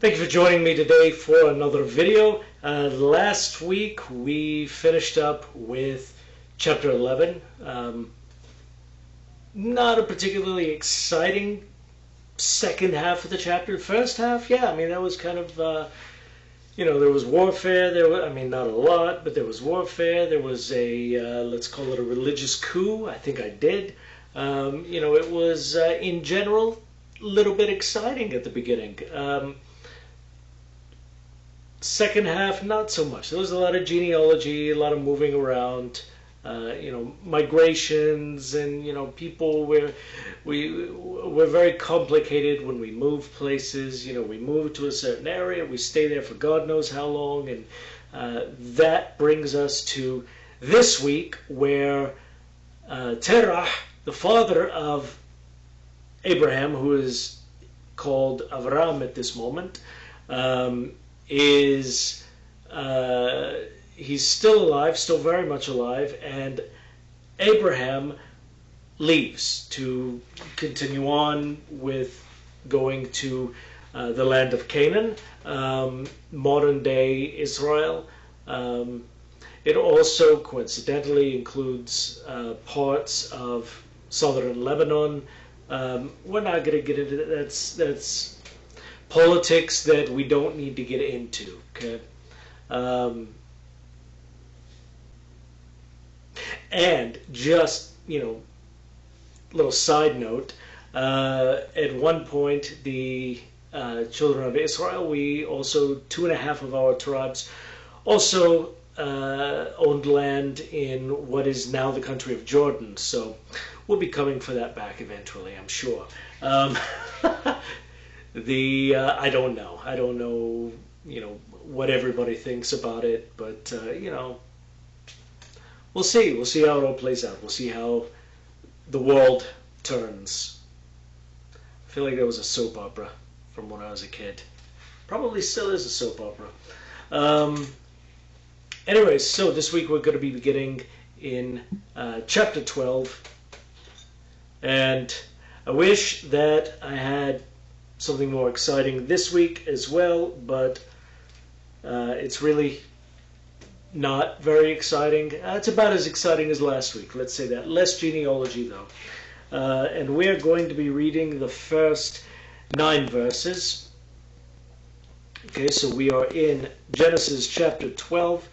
Thank you for joining me today for another video. Last week we finished up with chapter 11. Not a particularly exciting second half of the chapter. First half, yeah, I mean that was kind of, there was warfare. Not a lot, but there was warfare. There was a, let's call it a religious coup. I think I did. It was in general a little bit exciting at the beginning. Second half, not so much. There was a lot of genealogy, a lot of moving around, migrations, and people we're very complicated when we move places. We move to a certain area, we stay there for God knows how long, and that brings us to this week where Terah, the father of Abraham, who is called Avram at this moment, he's still alive, still very much alive, and Abraham leaves to continue on with going to the land of Canaan, modern day Israel. It also coincidentally includes parts of southern Lebanon. We're not going to get into that. That's politics that we don't need to get into, okay? And just, little side note, at one point, the children of Israel, we also, 2.5 of our tribes, also owned land in what is now the country of Jordan. So we'll be coming for that back eventually, I'm sure. I don't know. I don't know, what everybody thinks about it, but, we'll see. We'll see how it all plays out. We'll see how the world turns. I feel like that was a soap opera from when I was a kid. Probably still is a soap opera. Anyways, so this week we're going to be beginning in chapter 12. And I wish that I had something more exciting this week as well, but it's really not very exciting. It's about as exciting as last week, let's say that. Less genealogy, though. And we're going to be reading the first 9 verses. Okay, so we are in Genesis chapter 12.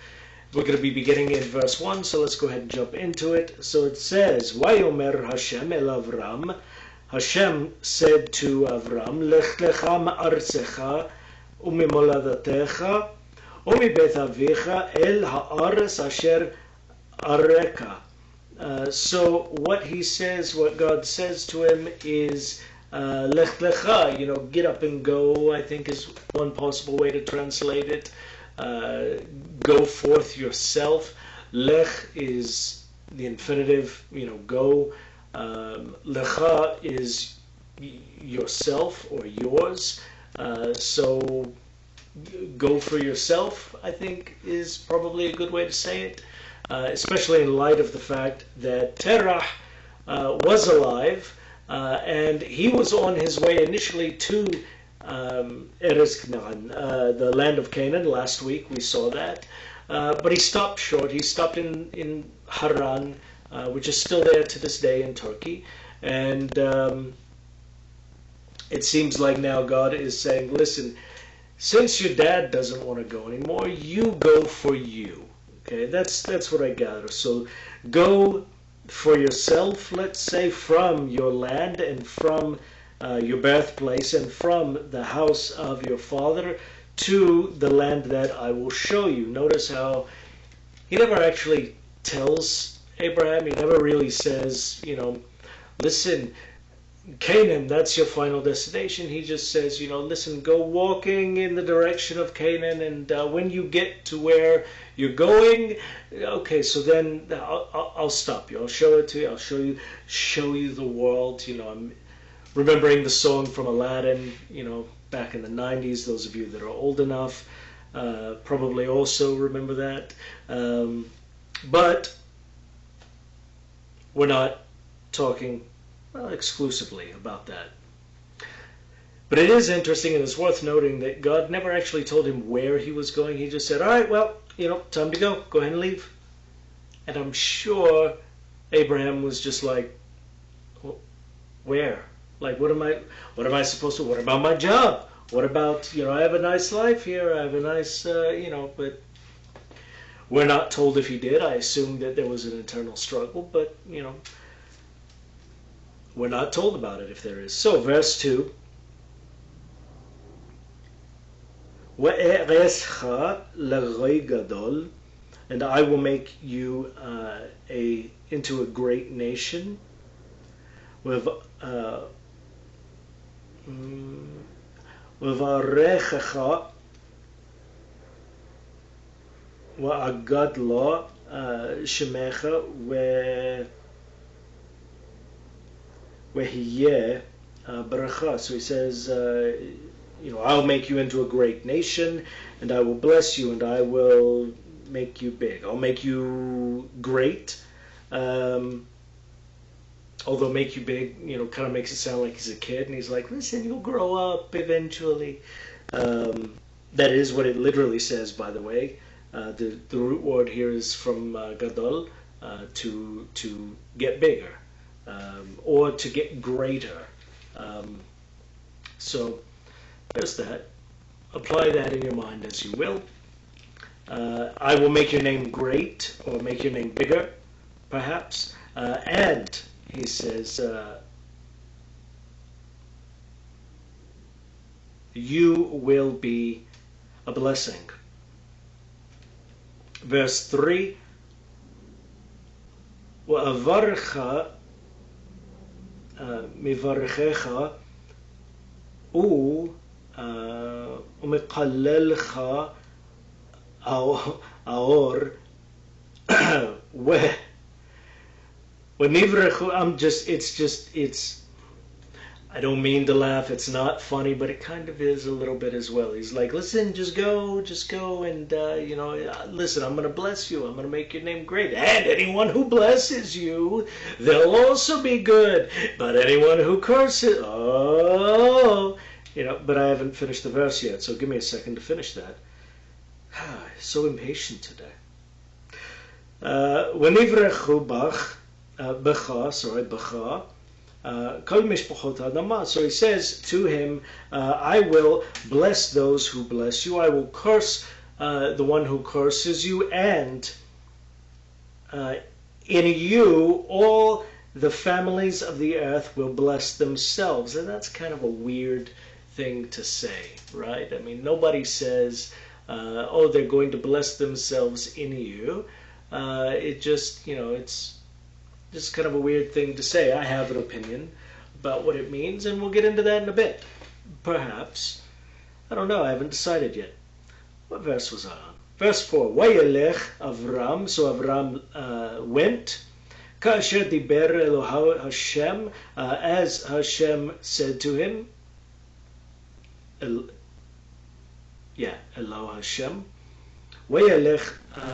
We're going to be beginning in verse 1, so let's go ahead and jump into it. So it says, Vayomer Hashem el Avram. Hashem said to Avram, Lech lecha ma'artzecha umimoladatecha umibeth avicha el ha'aretz asher areka. So what he says, what God says to him is, Lech lecha, get up and go, I think is one possible way to translate it. Go forth yourself. Lech is the infinitive, go. Lecha is yourself or yours. So go for yourself, I think, is probably a good way to say it. Especially in light of the fact that Terah was alive and he was on his way initially to Eretz Canaan, the land of Canaan. Last week we saw that. But he stopped short. He stopped in Haran, which is still there to this day in Turkey. And it seems like now God is saying, listen, since your dad doesn't want to go anymore, you go for you. Okay, that's what I gather. So go for yourself, let's say, from your land and from your birthplace and from the house of your father to the land that I will show you. Notice how he never actually tells Abraham, he never really says, listen, Canaan, that's your final destination. He just says, listen, go walking in the direction of Canaan, and when you get to where you're going, okay, so then I'll stop you. I'll show it to you. I'll show you the world. I'm remembering the song from Aladdin, back in the 90s. Those of you that are old enough probably also remember that. But we're not talking exclusively about that. But it is interesting, and it's worth noting that God never actually told him where he was going. He just said, all right, well, time to go. Go ahead and leave. And I'm sure Abraham was just like, where? Like, what am I supposed to, what about my job? What about, I have a nice life here. I have a nice, but we're not told if he did. I assume that there was an internal struggle, but, we're not told about it if there is. So, verse 2. وَأَرِثْهَا لَغَيْ گَدَولٍ, and I will make you into a great nation. With وَأَرِثْهَا وَأَجَدْلَ شَمَخَ وَهِيَّ بَرَخَا. So he says, I'll make you into a great nation, and I will bless you, and I will make you big. I'll make you great. Although make you big, kind of makes it sound like he's a kid, and he's like, listen, you'll grow up eventually. That is what it literally says, by the way. The root word here is from gadol, to get bigger, or to get greater. So there's that. Apply that in your mind as you will. I will make your name great, or make your name bigger, perhaps. And he says, you will be a blessing. Verse 3, وَأَvَرْخَ مِفَرْخَيْخَ وَمِقَلَّلْخَ أَوْر it's I don't mean to laugh, it's not funny, but it kind of is a little bit as well. He's like, listen, just go, and, listen, I'm going to bless you, I'm going to make your name great, and anyone who blesses you, they'll also be good, but anyone who curses, but I haven't finished the verse yet, so give me a second to finish that. So impatient today. وَنِفْرَخُ بَخَا, so he says to him, I will bless those who bless you, I will curse the one who curses you, and in you all the families of the earth will bless themselves. And that's kind of a weird thing to say, right? I mean, nobody says, they're going to bless themselves in you. It just, it's just kind of a weird thing to say. I have an opinion about what it means, and we'll get into that in a bit. Perhaps. I don't know, I haven't decided yet. What verse was I on? Verse 4. Vayelech Avram, so Avram went. Ka'asher diber Eloha Hashem, as Hashem said to him. Eloha Hashem. Vayelech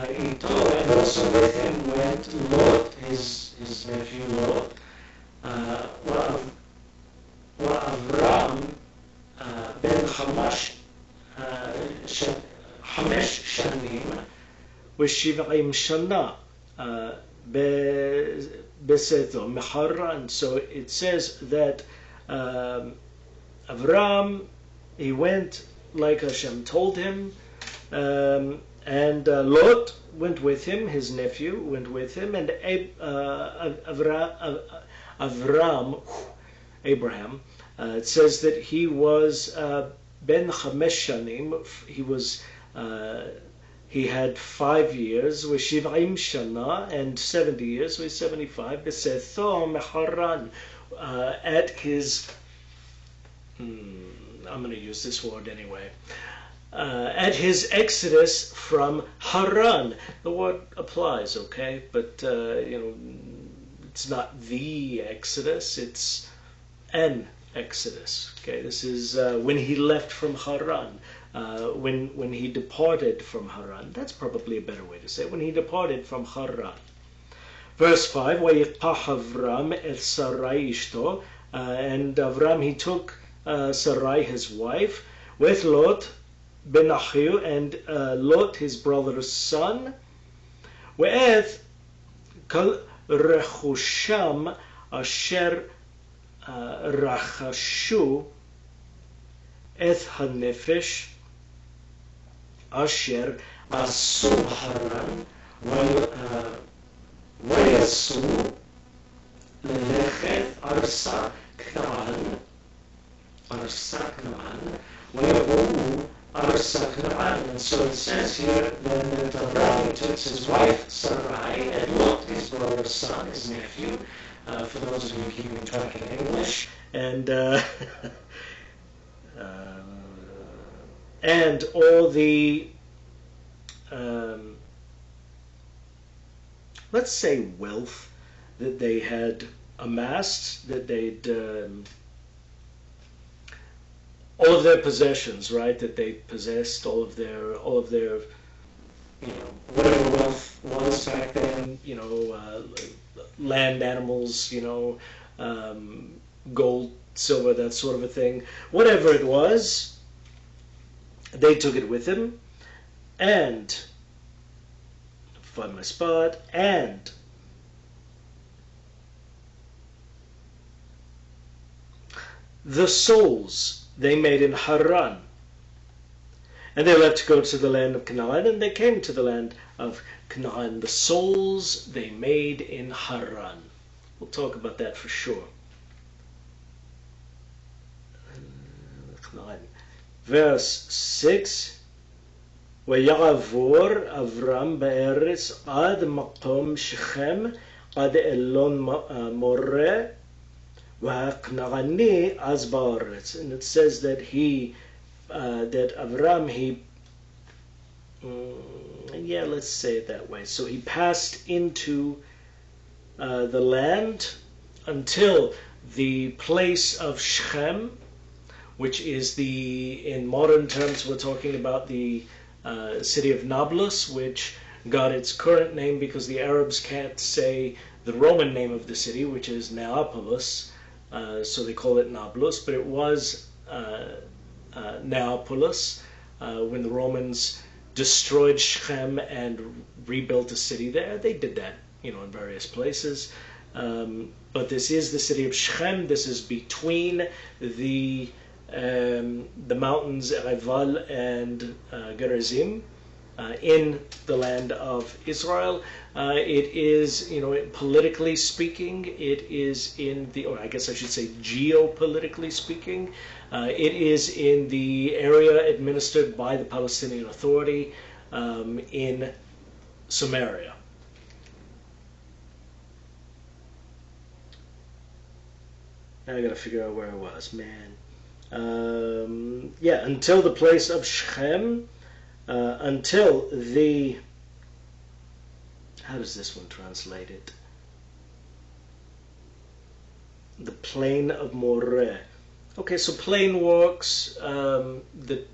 ito, and also with him went Lot, his nephew Lot, Avram ben Hamash Shanim V'shiv'im Shana Beseto Meharan. So it says that Avram, he went like Hashem told him, and Lot went with him, his nephew went with him, and Abraham, it says that he was ben chamesh shanim, he had 5 years, with shiv'im shana, and 70 years, with 75, besetho meharan, at his, I'm going to use this word anyway, at his exodus from Haran. The word applies, okay? But, it's not the exodus, it's an exodus, okay? This is when he left from Haran, when he departed from Haran. That's probably a better way to say it, when he departed from Haran. Verse 5, وَيِقَحْ Avram et Sarai ishto, and Avram, he took Sarai his wife, with Lot ben Achiu, and Lot his brother's son, ואת כל רכושם אשר רכשו את הנפש אשר עשו הרן ויעשו ללכת ארצה כנען ויבואו ארצה כנען. And so it says here that Abraham took his wife Sarai and Lot his brother's son, his nephew, for those of you keeping track in English, and all the let's say wealth that they had amassed, that they'd all of their possessions, right? That they possessed, all of their, whatever wealth was back then, land, animals, gold, silver, that sort of a thing. Whatever it was, they took it with them, and find my spot, and the souls they made in Haran. And they left to go to the land of Canaan, and they came to the land of Canaan. The souls they made in Haran. We'll talk about that for sure. Verse 6, ויעבור אברהם בארץ עד מקום שכם עד אלון מורה והכנעני אז בארץ. And it says that that Avram, let's say it that way. So he passed into the land until the place of Shechem, which is in modern terms, we're talking about the city of Nablus, which got its current name because the Arabs can't say the Roman name of the city, which is Neapolis, so they call it Nablus, but it was Neapolis when the Romans destroyed Shechem and rebuilt a city there. They did that, in various places. But this is the city of Shechem. This is between the mountains Ereval and Gerizim in the land of Israel. It is, politically speaking, it is or I guess I should say geopolitically speaking, it is in the area administered by the Palestinian Authority in Samaria. Now I gotta figure out where I was, man. Until the place of Shechem, until the, how does this one translate it? The plain of Moreh. Okay, so plain works. The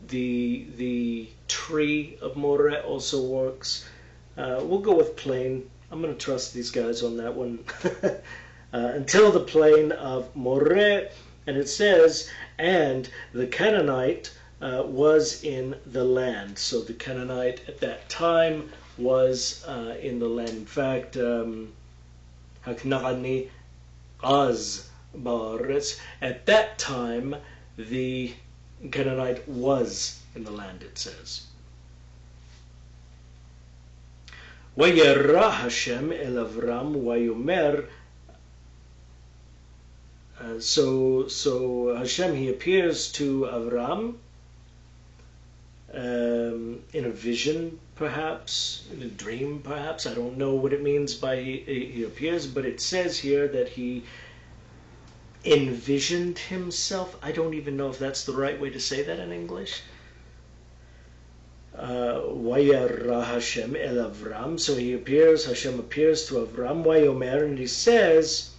tree of Moreh also works. We'll go with plain. I'm going to trust these guys on that one. Until the plain of Moreh, and it says, and the Canaanite was in the land. So the Canaanite at that time was in the land. In fact, Hakna'ani Az Ba'aretz. At that time, the Canaanite was in the land, it says. وَيَرَّى Hashem el Avram وَيُمَرْ. So Hashem, he appears to Avram in a vision, perhaps, in a dream, perhaps. I don't know what it means by he appears, but it says here that he envisioned himself. I don't even know if that's the right way to say that in English. Vayarah Hashem el Avram. So Hashem appears to Avram, Vayomer, and he says,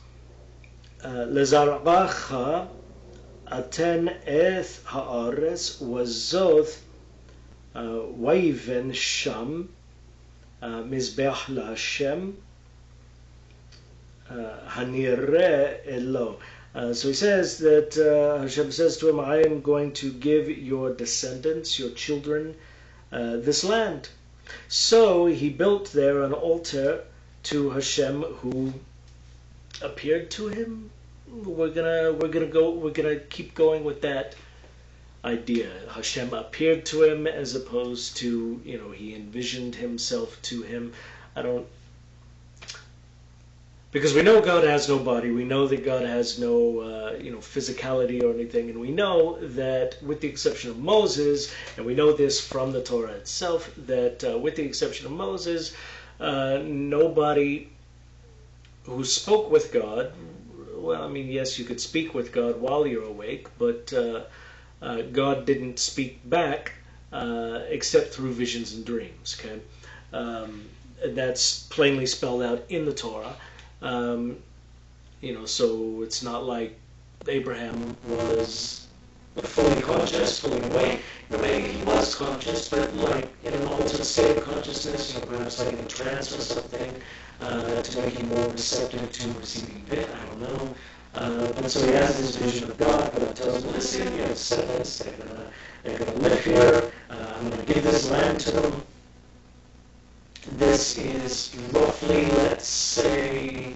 Lezar'acha aten eth ha'aretz wazoth Vayiven sham mizbeach laHashem hanireh elo. So he says that Hashem says to him, I am going to give your descendants, your children, this land. So he built there an altar to Hashem who appeared to him. We're gonna keep going with that idea. Hashem appeared to him as opposed to, he envisioned himself to him. Because we know God has no body, we know that God has no, physicality or anything, and we know that with the exception of Moses, and we know this from the Torah itself, that with the exception of Moses, nobody who spoke with God, yes, you could speak with God while you're awake, but God didn't speak back except through visions and dreams, okay? That's plainly spelled out in the Torah. So it's not like Abraham was fully conscious, fully awake. Maybe he was conscious, but like in an altered state of consciousness, perhaps like in a trance or something, to make him more receptive to receiving it. I don't know. But so he has this vision of God. God tells him, listen, your descendants, they're gonna live here. I'm gonna give this land to them. This is roughly, let's say,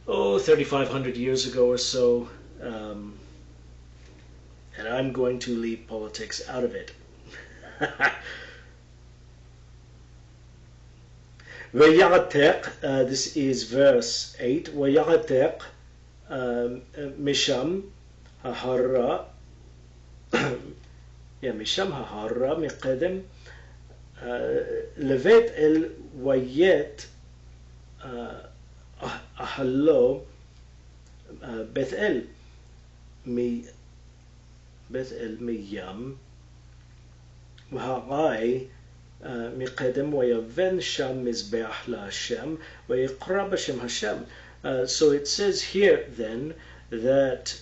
3,500 years ago or so, and I'm going to leave politics out of it. This is verse 8. وَيَعْتَقْ مِشَمْ هَهَرَّ مِشَمْ هَهَرَّ مِقَدَمْ לבית אל וית אהלו בית אל מים והרי מקדם ויבן שם מזבח להשם ויקרא בשם השם. So it says here then that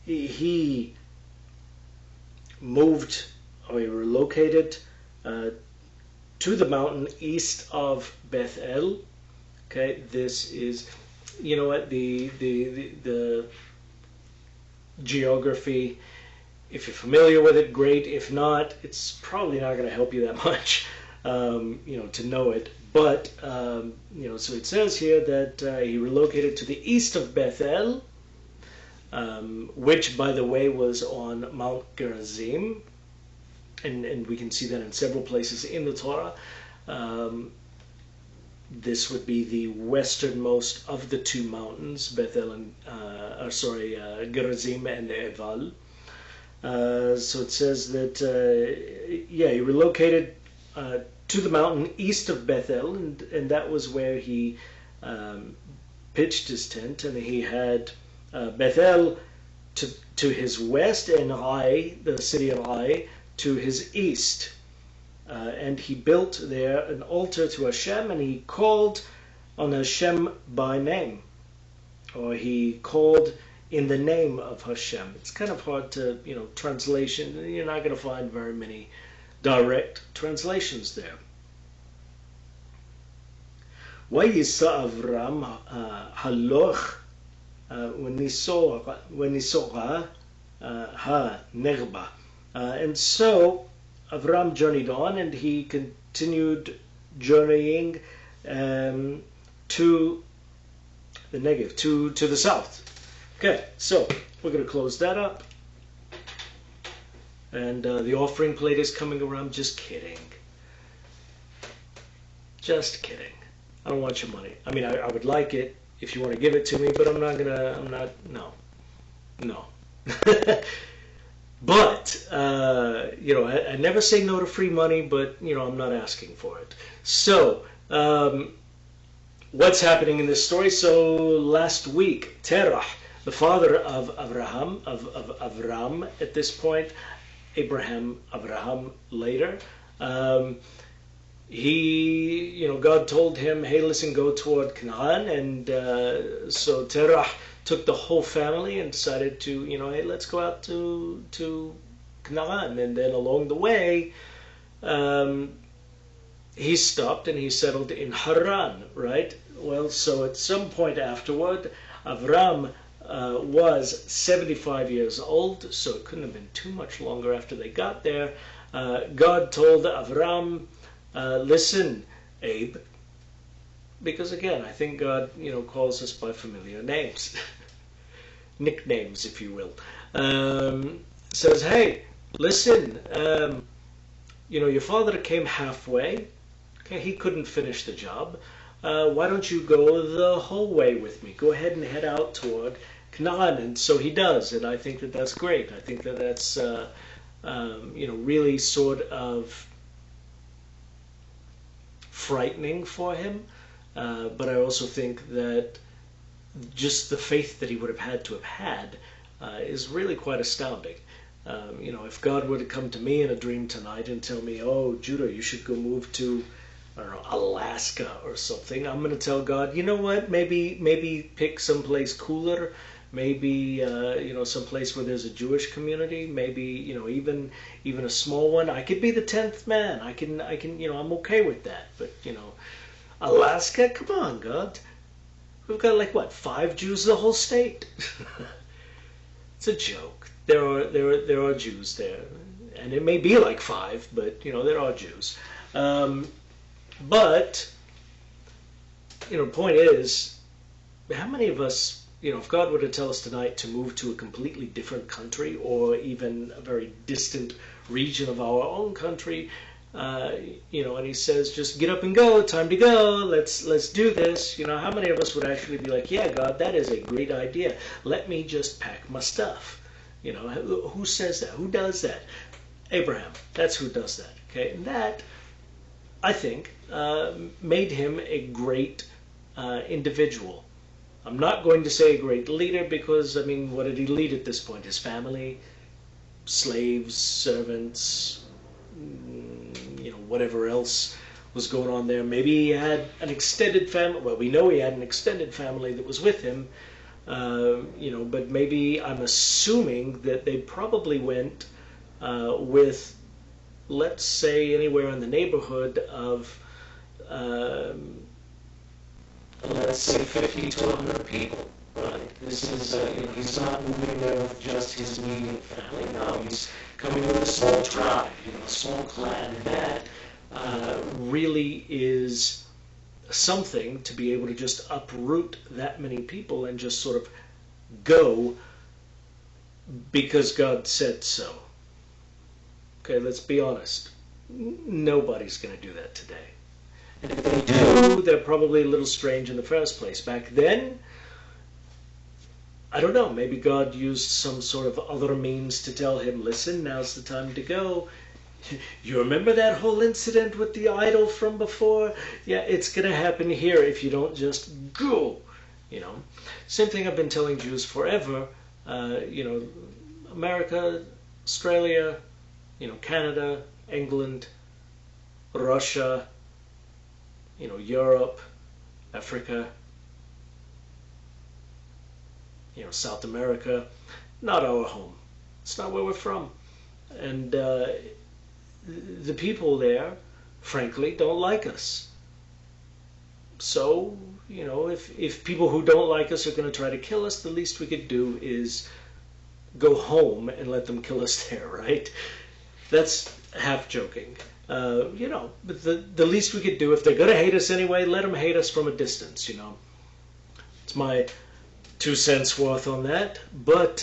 he moved or he relocated to the mountain east of Bethel. Okay, this is, the geography. If you're familiar with it, great. If not, it's probably not going to help you that much, to know it. But so it says here that he relocated to the east of Bethel, which, by the way, was on Mount Gerizim. And we can see that in several places in the Torah. This would be the westernmost of the two mountains, Bethel and Gerizim and Eval. So it says that he relocated to the mountain east of Bethel, and that was where he pitched his tent, and he had Bethel to his west, and Ai, the city of Ai, to his east, and he built there an altar to Hashem, and he called on Hashem by name, or he called in the name of Hashem. It's kind of hard to, translation. You're not going to find very many direct translations there. Vayisa Avram haloch v'nisocha ha-negba. And so Avram journeyed on, and he continued journeying to the Negev, to the south. Okay, so we're going to close that up. And the offering plate is coming around. Just kidding. Just kidding. I don't want your money. I would like it if you want to give it to me, but no. But, I never say no to free money, but, I'm not asking for it. So, what's happening in this story? So, last week, Terah, the father of Abraham, of Avram at this point, Abraham later, he, God told him, hey, listen, go toward Canaan, and so Terah took the whole family and decided to, hey, let's go out to Canaan. And then along the way, he stopped and he settled in Haran, right? Well, so at some point afterward, Avram was 75 years old, so it couldn't have been too much longer after they got there. God told Avram, listen, Abe, because again, I think God, calls us by familiar names, nicknames, if you will. Says, hey, listen, your father came halfway. Okay, he couldn't finish the job. Why don't you go the whole way with me? Go ahead and head out toward Canaan. And so he does, and I think that that's great. I think that that's, really sort of frightening for him. But I also think that just the faith that he would have had to have had is really quite astounding. If God were to come to me in a dream tonight and tell me, oh, Judah, you should go move to, I don't know, Alaska or something, I'm going to tell God, you know what, maybe pick someplace cooler, maybe, someplace where there's a Jewish community, maybe, even a small one. I could be the 10th man. I can, I'm okay with that. But, Alaska, come on, God. We've got like, what, 5 Jews in the whole state? It's a joke. There are Jews there. And it may be like 5, but, there are Jews. But, point is, how many of us, if God were to tell us tonight to move to a completely different country or even a very distant region of our own country, and he says, just get up and go, time to go, let's do this, how many of us would actually be like, yeah, God, that is a great idea. Let me just pack my stuff. Who says that? Who does that? Abraham. That's who does that. Okay, and that, I think, made him a great individual. I'm not going to say a great leader because, what did he lead at this point? His family, slaves, servants, whatever else was going on there. Maybe he had an extended family. Well, we know he had an extended family that was with him, but maybe I'm assuming that they probably went with, let's say, anywhere in the neighborhood of, let's say 50 to 100 people. Right? This is, he's not moving there with just his immediate family. No, he's coming with a small tribe, a small clan. And that really is something to be able to just uproot that many people and just sort of go because God said so. Okay, let's be honest. Nobody's going to do that today. And if they do, they're probably a little strange in the first place. Back then, I don't know, maybe God used some sort of other means to tell him, listen, now's the time to go. You remember that whole incident with the idol from before? Yeah, it's going to happen here if you don't just go. Same thing I've been telling Jews forever. America, Australia, Canada, England, Russia, Europe, Africa, South America, not our home. It's not where we're from. And the people there, frankly, don't like us. So, if people who don't like us are going to try to kill us, the least we could do is go home and let them kill us there, right? That's half joking. But the least we could do, if they're going to hate us anyway, let them hate us from a distance, It's my 2 cents worth on that. But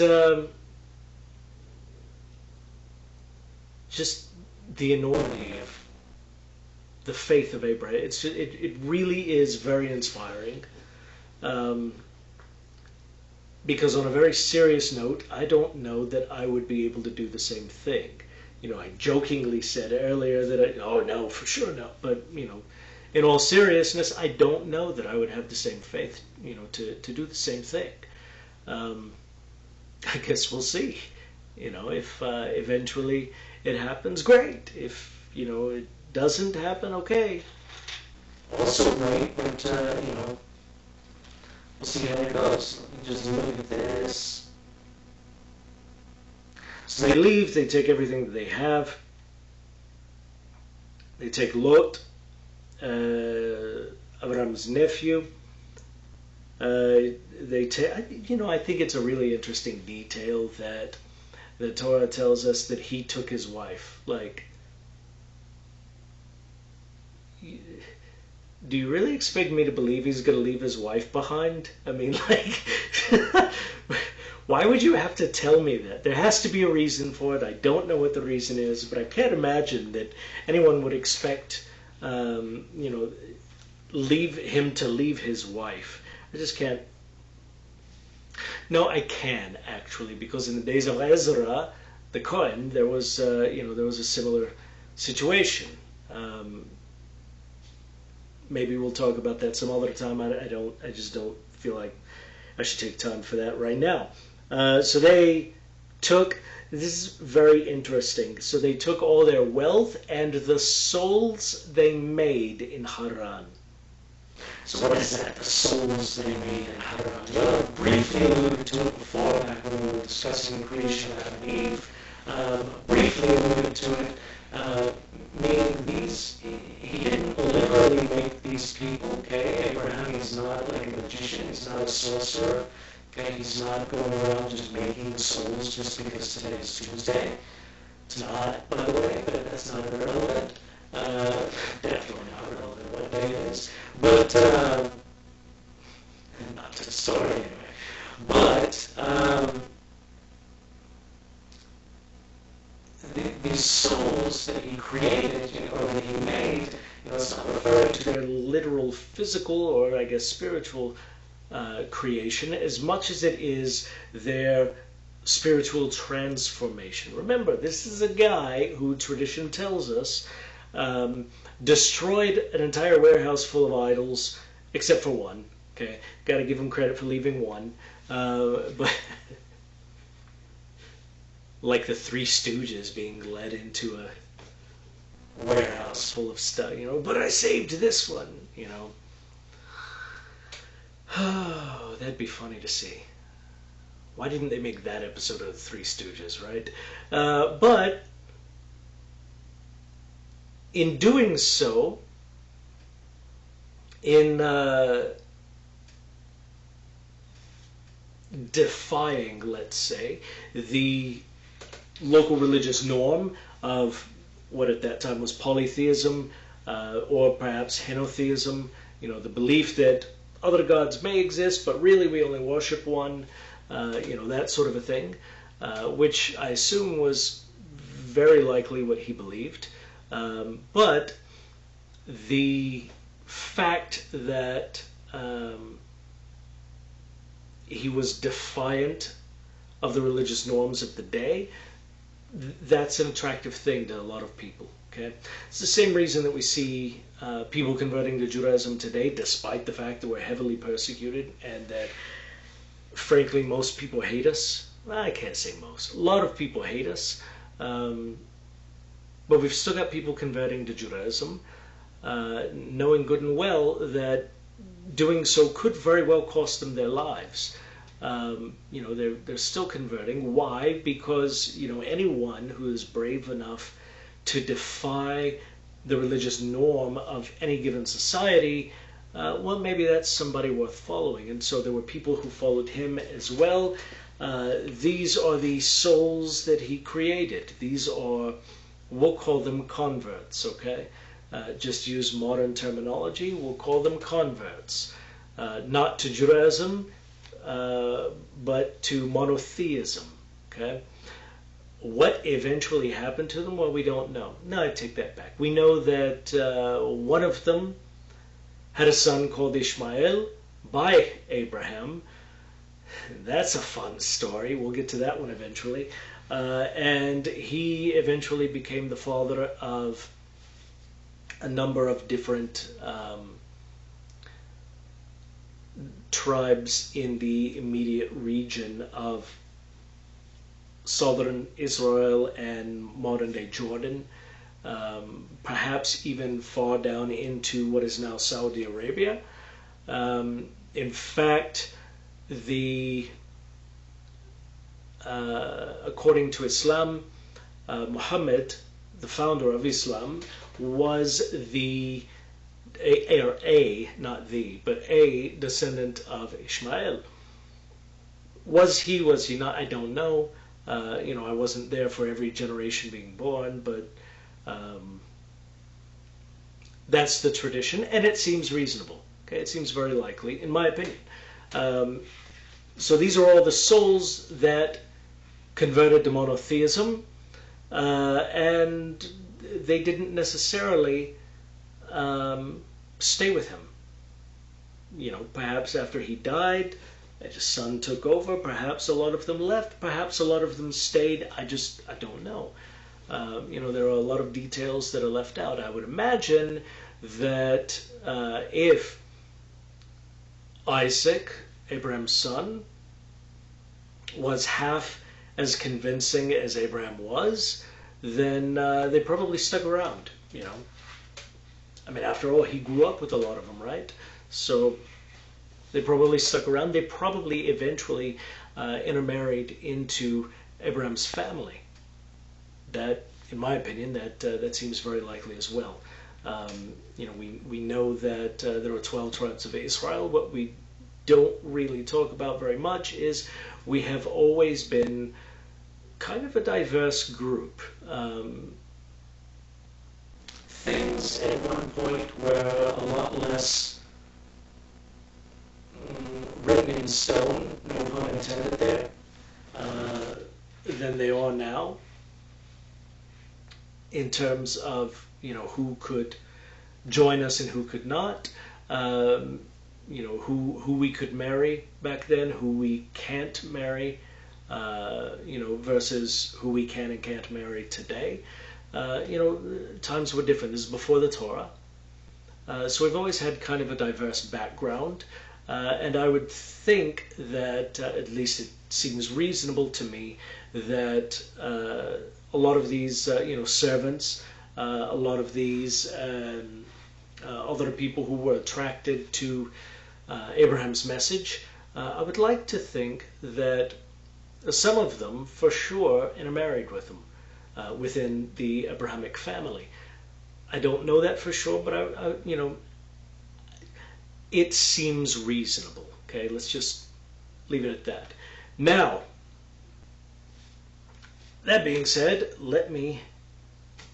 just the enormity of the faith of Abraham. It really is very inspiring. Because on a very serious note, I don't know that I would be able to do the same thing. I jokingly said earlier that oh no, for sure no. But, in all seriousness, I don't know that I would have the same faith, to do the same thing. I guess we'll see. If eventually it happens, great. If, it doesn't happen, okay. Also great, but, we'll see how it goes. Just look at this. So they leave, they take everything that they have. They take Lot, Abraham's nephew, I think it's a really interesting detail that the Torah tells us that he took his wife. Like, do you really expect me to believe he's going to leave his wife behind? I mean, like, why would you have to tell me that? There has to be a reason for it. I don't know what the reason is, but I can't imagine that anyone would expect, leave him to leave his wife. I just can't. No, I can actually, because in the days of Ezra, the Kohen, there was a similar situation. Maybe we'll talk about that some other time. I just don't feel like I should take time for that right now. So they took, this is very interesting, so they took all their wealth and the souls they made in Haran. So what is that, the souls they made in Haran? Well, briefly alluded to it before, back when we were discussing the creation of Adam and Eve. Briefly alluded to it, meaning he didn't literally make these people, okay? Abraham is not like a magician, he's not a sorcerer, okay? He's not going around just making the souls just because today is Tuesday. It's not, by the way, but that's not irrelevant. Definitely not relevant what day it is. But, not to the story anyway. But, these souls that he created, or that he made, it's not referring to their literal physical or, I guess, spiritual creation as much as it is their spiritual transformation. Remember, this is a guy who tradition tells us destroyed an entire warehouse full of idols, except for one. Okay, got to give him credit for leaving one. But like the Three Stooges being led into a warehouse full of stuff, but I saved this one, Oh, that'd be funny to see. Why didn't they make that episode of the Three Stooges, right? But in doing so, in defying, let's say, the local religious norm of what at that time was polytheism, or perhaps henotheism, the belief that other gods may exist, but really we only worship one, that sort of a thing, which I assume was very likely what he believed. But the fact that he was defiant of the religious norms of the day, that's an attractive thing to a lot of people. Okay, it's the same reason that we see people converting to Judaism today, despite the fact that we're heavily persecuted and that, frankly, most people hate us. I can't say most. A lot of people hate us. But we've still got people converting to Judaism, knowing good and well that doing so could very well cost them their lives. They're still converting. Why? Because, anyone who is brave enough to defy the religious norm of any given society, well, maybe that's somebody worth following. And so there were people who followed him as well. These are the souls that he created. These are, we'll call them converts, okay? Just use modern terminology, we'll call them converts. Not to Judaism, but to monotheism, okay? What eventually happened to them? Well, we don't know. No, I take that back. We know that one of them had a son called Ishmael by Abraham. That's a fun story. We'll get to that one eventually. And he eventually became the father of a number of different tribes in the immediate region of southern Israel and modern-day Jordan, perhaps even far down into what is now Saudi Arabia. In fact, according to Islam, Muhammad, the founder of Islam, was the not the, but a descendant of Ishmael. Was he not? I don't know. I wasn't there for every generation being born, but that's the tradition, and it seems reasonable. Okay, it seems very likely, in my opinion. So these are all the souls that converted to monotheism, and they didn't necessarily stay with him. Perhaps after he died, his son took over. Perhaps a lot of them left. Perhaps a lot of them stayed. I don't know. There are a lot of details that are left out. I would imagine that if Isaac, Abraham's son, was half as convincing as Abraham was, then they probably stuck around, I mean, after all, he grew up with a lot of them, right? So they probably stuck around. They probably eventually intermarried into Abraham's family. That, in my opinion, that seems very likely as well. We know that there are 12 tribes of Israel. What we don't really talk about very much is we have always been kind of a diverse group. Things at one point were a lot less written in stone, no pun intended there, than they are now, in terms of who could join us and who could not, who we could marry back then, who we can't marry, versus who we can and can't marry today. Times were different. This is before the Torah. So we've always had kind of a diverse background. And I would think that, at least it seems reasonable to me, that a lot of these, servants, a lot of these other people who were attracted to Abraham's message, I would like to think that some of them, for sure, intermarried with him within the Abrahamic family. I don't know that for sure, but it seems reasonable. Okay, let's just leave it at that. Now, that being said, let me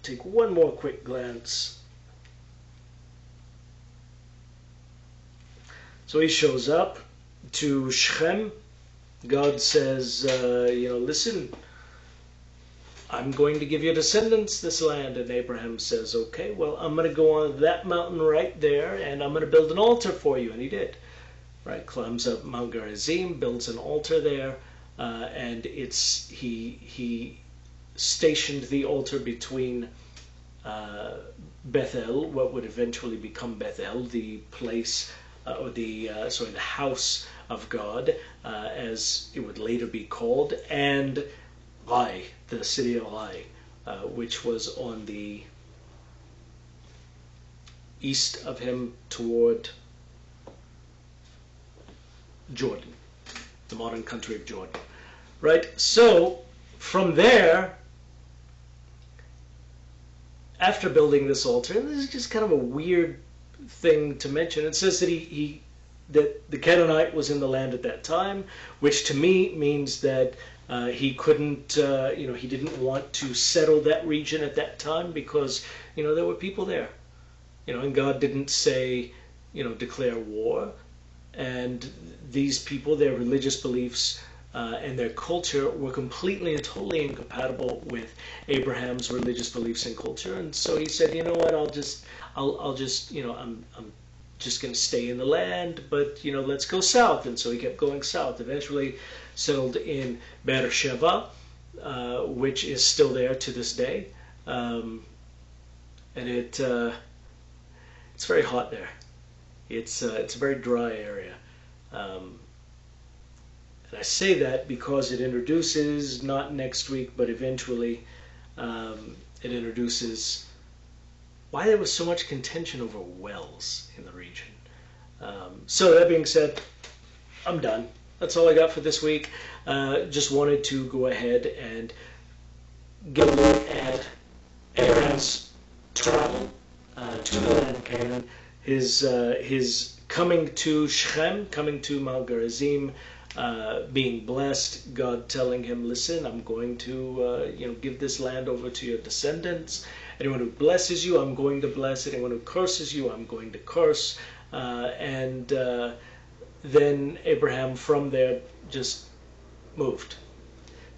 take one more quick glance. So he shows up to Shechem. God says, listen, I'm going to give your descendants this land. And Abraham says, okay, well, I'm going to go on that mountain right there, and I'm going to build an altar for you. And he did. Right, climbs up Mount Gerizim, builds an altar there, and he stationed the altar between Bethel, what would eventually become Bethel, the place, the house of God, as it would later be called, and Ai, the city of Ai, which was on the east of him toward Jordan, the modern country of Jordan. Right? So, from there, after building this altar, and this is just kind of a weird thing to mention, it says that that the Canaanite was in the land at that time, which to me means that he couldn't, he didn't want to settle that region at that time because, there were people there, and God didn't say, declare war. And these people, their religious beliefs and their culture were completely and totally incompatible with Abraham's religious beliefs and culture. And so he said, you know what, I'll just, I'm just going to stay in the land, but, let's go south. And so he kept going south, eventually settled in Beersheba, which is still there to this day. And it's very hot there. It's a very dry area. And I say that because it introduces, not next week, but eventually, it introduces why there was so much contention over wells in the region. So that being said, I'm done. That's all I got for this week. Just wanted to go ahead and get a look at Abraham's travel to the land of Canaan, his coming to Shechem, coming to Mount Gerizim, being blessed, God telling him, listen, I'm going to give this land over to your descendants. Anyone who blesses you, I'm going to bless. Anyone who curses you, I'm going to curse. And then Abraham from there just moved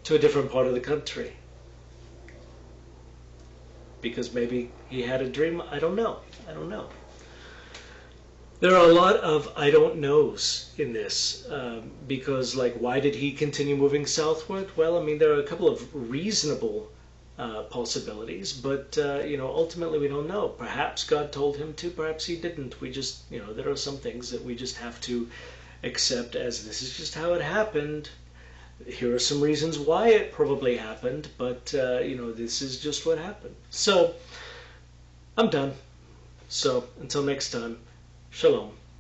to a different part of the country. Because maybe he had a dream. I don't know. There are a lot of I don't knows in this, because, like, why did he continue moving southward? Well, I mean, there are a couple of reasonable possibilities, but ultimately we don't know. Perhaps God told him to, perhaps he didn't. We just, there are some things that we just have to accept as this is just how it happened. Here are some reasons why it probably happened, but this is just what happened. So I'm done. So until next time. Shalom.